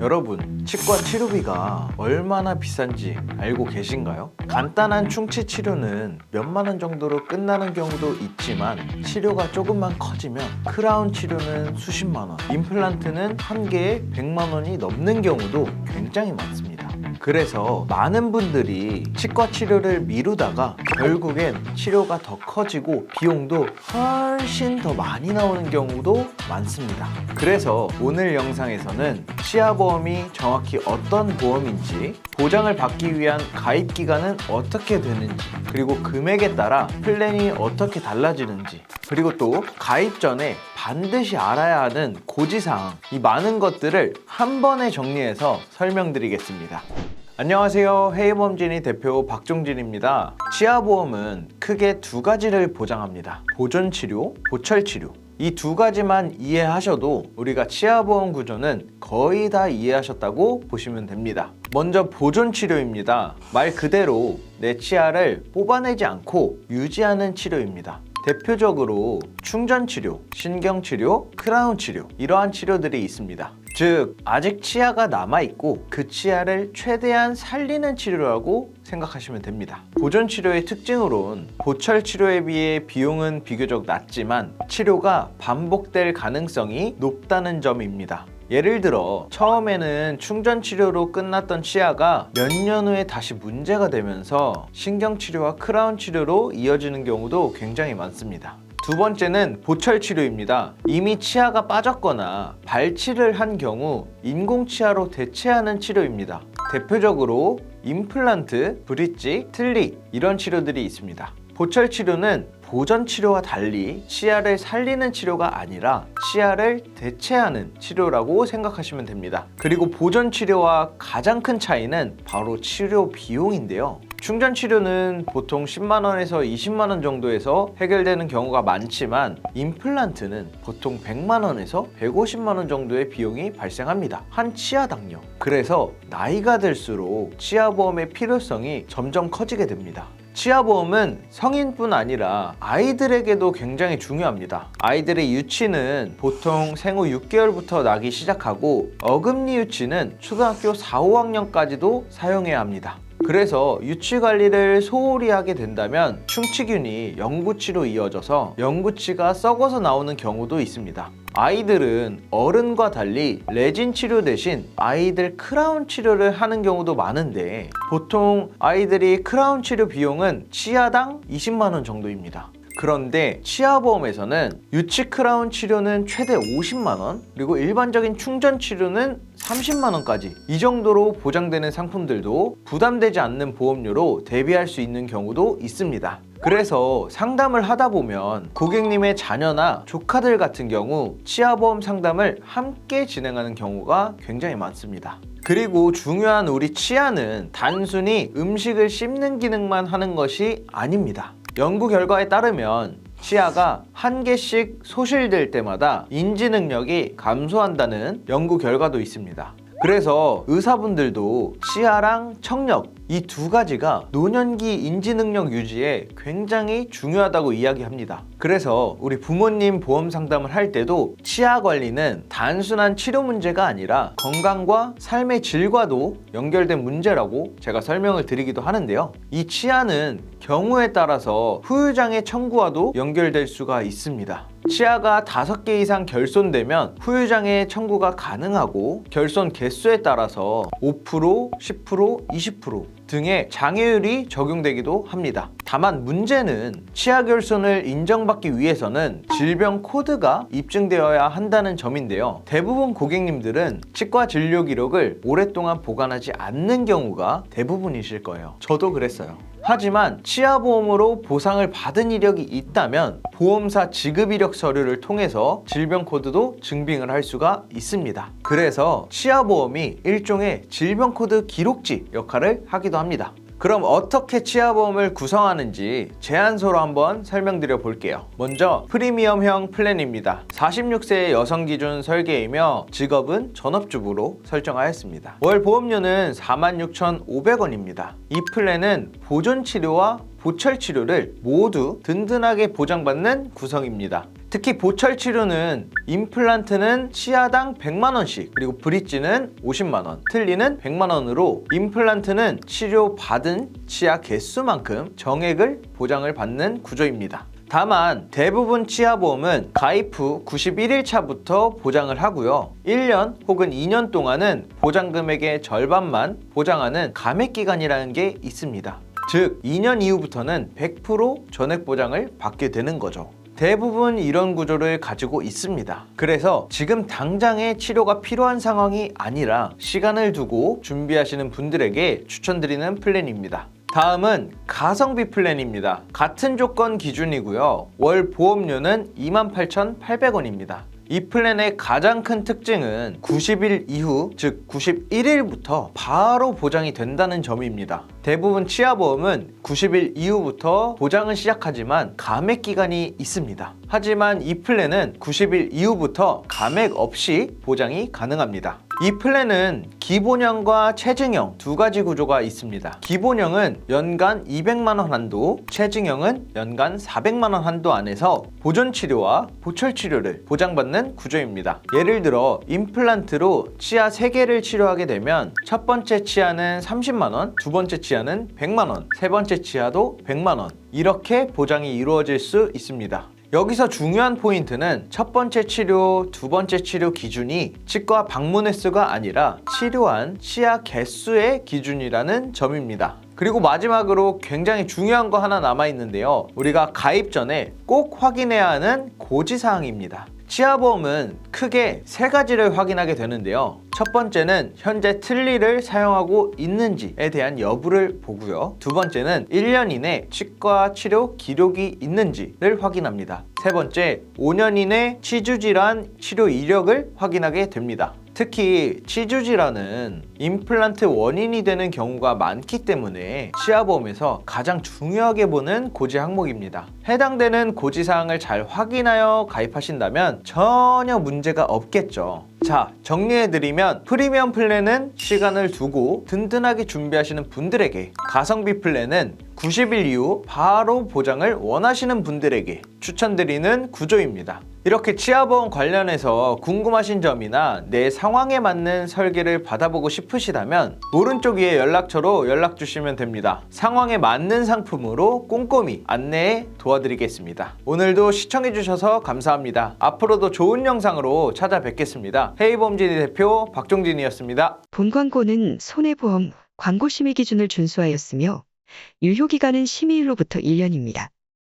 여러분, 치과 치료비가 얼마나 비싼지 알고 계신가요? 간단한 충치 치료는 몇만 원 정도로 끝나는 경우도 있지만 치료가 조금만 커지면 크라운 치료는 수십만 원, 임플란트는 한 개에 100만 원이 넘는 경우도 굉장히 많습니다. 그래서 많은 분들이 치과 치료를 미루다가 결국엔 치료가 더 커지고 비용도 훨씬 더 많이 나오는 경우도 많습니다. 그래서 오늘 영상에서는 치아보험이 정확히 어떤 보험인지, 보장을 받기 위한 가입 기간은 어떻게 되는지, 그리고 금액에 따라 플랜이 어떻게 달라지는지, 그리고 또 가입 전에 반드시 알아야 하는 고지사항, 이 많은 것들을 한 번에 정리해서 설명드리겠습니다. 안녕하세요. 헤이보험진이 대표 박종진입니다. 치아보험은 크게 두 가지를 보장합니다. 보존치료, 보철치료. 이 두 가지만 이해하셔도 우리가 치아보험 구조는 거의 다 이해하셨다고 보시면 됩니다. 먼저 보존치료입니다. 말 그대로 내 치아를 뽑아내지 않고 유지하는 치료입니다. 대표적으로 충전치료, 신경치료, 크라운치료, 이러한 치료들이 있습니다. 즉, 아직 치아가 남아있고 그 치아를 최대한 살리는 치료라고 생각하시면 됩니다. 보존치료의 특징으론 보철치료에 비해 비용은 비교적 낮지만 치료가 반복될 가능성이 높다는 점입니다. 예를 들어 처음에는 충전치료로 끝났던 치아가 몇 년 후에 다시 문제가 되면서 신경치료와 크라운치료로 이어지는 경우도 굉장히 많습니다. 두 번째는 보철치료입니다. 이미 치아가 빠졌거나 발치를 한 경우 인공치아로 대체하는 치료입니다. 대표적으로 임플란트, 브릿지, 틀니 이런 치료들이 있습니다. 보철치료는 보전치료와 달리 치아를 살리는 치료가 아니라 치아를 대체하는 치료라고 생각하시면 됩니다. 그리고 보전치료와 가장 큰 차이는 바로 치료 비용인데요. 충전치료는 보통 10만 원에서 20만 원 정도에서 해결되는 경우가 많지만 임플란트는 보통 100만 원에서 150만 원 정도의 비용이 발생합니다. 한 치아당요. 그래서 나이가 들수록 치아보험의 필요성이 점점 커지게 됩니다. 치아보험은 성인뿐 아니라 아이들에게도 굉장히 중요합니다. 아이들의 유치는 보통 생후 6개월부터 나기 시작하고 어금니 유치는 초등학교 4, 5학년까지도 사용해야 합니다. 그래서 유치 관리를 소홀히 하게 된다면 충치균이 영구치로 이어져서 영구치가 썩어서 나오는 경우도 있습니다. 아이들은 어른과 달리 레진 치료 대신 아이들 크라운 치료를 하는 경우도 많은데 보통 아이들이 크라운 치료 비용은 치아당 20만 원 정도입니다. 그런데 치아보험에서는 유치 크라운 치료는 최대 50만 원, 그리고 일반적인 충전 치료는 30만 원까지 이 정도로 보장되는 상품들도 부담되지 않는 보험료로 대비할 수 있는 경우도 있습니다. 그래서 상담을 하다 보면 고객님의 자녀나 조카들 같은 경우 치아보험 상담을 함께 진행하는 경우가 굉장히 많습니다. 그리고 중요한 우리 치아는 단순히 음식을 씹는 기능만 하는 것이 아닙니다. 연구 결과에 따르면 치아가 한 개씩 소실될 때마다 인지 능력이 감소한다는 연구 결과도 있습니다. 그래서 의사분들도 치아랑 청력 이 두 가지가 노년기 인지 능력 유지에 굉장히 중요하다고 이야기합니다. 그래서 우리 부모님 보험 상담을 할 때도 치아 관리는 단순한 치료 문제가 아니라 건강과 삶의 질과도 연결된 문제라고 제가 설명을 드리기도 하는데요. 이 치아는 경우에 따라서 후유장애 청구와도 연결될 수가 있습니다. 치아가 5개 이상 결손되면 후유장애 청구가 가능하고 결손 개수에 따라서 5%, 10%, 20% 등의 장애율이 적용되기도 합니다. 다만 문제는 치아 결손을 인정받기 위해서는 질병 코드가 입증되어야 한다는 점인데요. 대부분 고객님들은 치과 진료 기록을 오랫동안 보관하지 않는 경우가 대부분이실 거예요. 저도 그랬어요. 하지만 치아보험으로 보상을 받은 이력이 있다면 보험사 지급 이력 서류를 통해서 질병 코드도 증빙을 할 수가 있습니다. 그래서 치아보험이 일종의 질병 코드 기록지 역할을 하기도 합니다. 그럼 어떻게 치아보험을 구성하는지 제안서로 한번 설명드려 볼게요. 먼저 프리미엄형 플랜입니다. 46세 여성 기준 설계이며 직업은 전업주부로 설정하였습니다. 월 보험료는 46,500원입니다. 이 플랜은 보존치료와 보철 치료를 모두 든든하게 보장받는 구성입니다. 특히 보철 치료는 임플란트는 치아당 100만원씩, 그리고 브릿지는 50만원, 틀니는 100만원으로 임플란트는 치료받은 치아 개수만큼 정액을 보장을 받는 구조입니다. 다만 대부분 치아보험은 가입 후 91일 차부터 보장을 하고요. 1년 혹은 2년 동안은 보장 금액의 절반만 보장하는 감액기간이라는 게 있습니다. 즉 2년 이후부터는 100% 전액 보장을 받게 되는 거죠. 대부분 이런 구조를 가지고 있습니다. 그래서 지금 당장의 치료가 필요한 상황이 아니라 시간을 두고 준비하시는 분들에게 추천드리는 플랜입니다. 다음은 가성비 플랜입니다. 같은 조건 기준이고요. 월 보험료는 28,800원입니다. 이 플랜의 가장 큰 특징은 90일 이후, 즉 91일부터 바로 보장이 된다는 점입니다. 대부분 치아보험은 90일 이후부터 보장을 시작하지만 감액 기간이 있습니다. 하지만 이 플랜은 90일 이후부터 감액 없이 보장이 가능합니다. 이 플랜은 기본형과 체증형 두 가지 구조가 있습니다. 기본형은 연간 200만원 한도, 체증형은 연간 400만원 한도 안에서 보존치료와 보철치료를 보장받는 구조입니다. 예를 들어 임플란트로 치아 3개를 치료하게 되면 첫 번째 치아는 30만원, 두 번째 치아는 100만원, 세 번째 치아도 100만원, 이렇게 보장이 이루어질 수 있습니다. 여기서 중요한 포인트는 첫 번째 치료, 두 번째 치료 기준이 치과 방문 횟수가 아니라 치료한 치아 개수의 기준이라는 점입니다. 그리고 마지막으로 굉장히 중요한 거 하나 남아있는데요. 우리가 가입 전에 꼭 확인해야 하는 고지사항입니다. 치아보험은 크게 3가지를 확인하게 되는데요. 첫 번째는 현재 틀니를 사용하고 있는지에 대한 여부를 보고요. 두 번째는 1년 이내 치과 치료 기록이 있는지를 확인합니다. 세 번째, 5년 이내 치주질환 치료 이력을 확인하게 됩니다. 특히 치주질환은 임플란트 원인이 되는 경우가 많기 때문에 치아보험에서 가장 중요하게 보는 고지 항목입니다. 해당되는 고지사항을 잘 확인하여 가입하신다면 전혀 문제가 없겠죠. 자, 정리해드리면 프리미엄 플랜은 시간을 두고 든든하게 준비하시는 분들에게, 가성비 플랜은 90일 이후 바로 보장을 원하시는 분들에게 추천드리는 구조입니다. 이렇게 치아보험 관련해서 궁금하신 점이나 내 상황에 맞는 설계를 받아보고 싶으시다면 오른쪽 위에 연락처로 연락 주시면 됩니다. 상황에 맞는 상품으로 꼼꼼히 안내해 도와드리겠습니다. 오늘도 시청해주셔서 감사합니다. 앞으로도 좋은 영상으로 찾아뵙겠습니다. 헤이보험진이 대표 박종진이었습니다. 본 광고는 손해보험 광고 심의 기준을 준수하였으며 유효기간은 심의일로부터 1년입니다.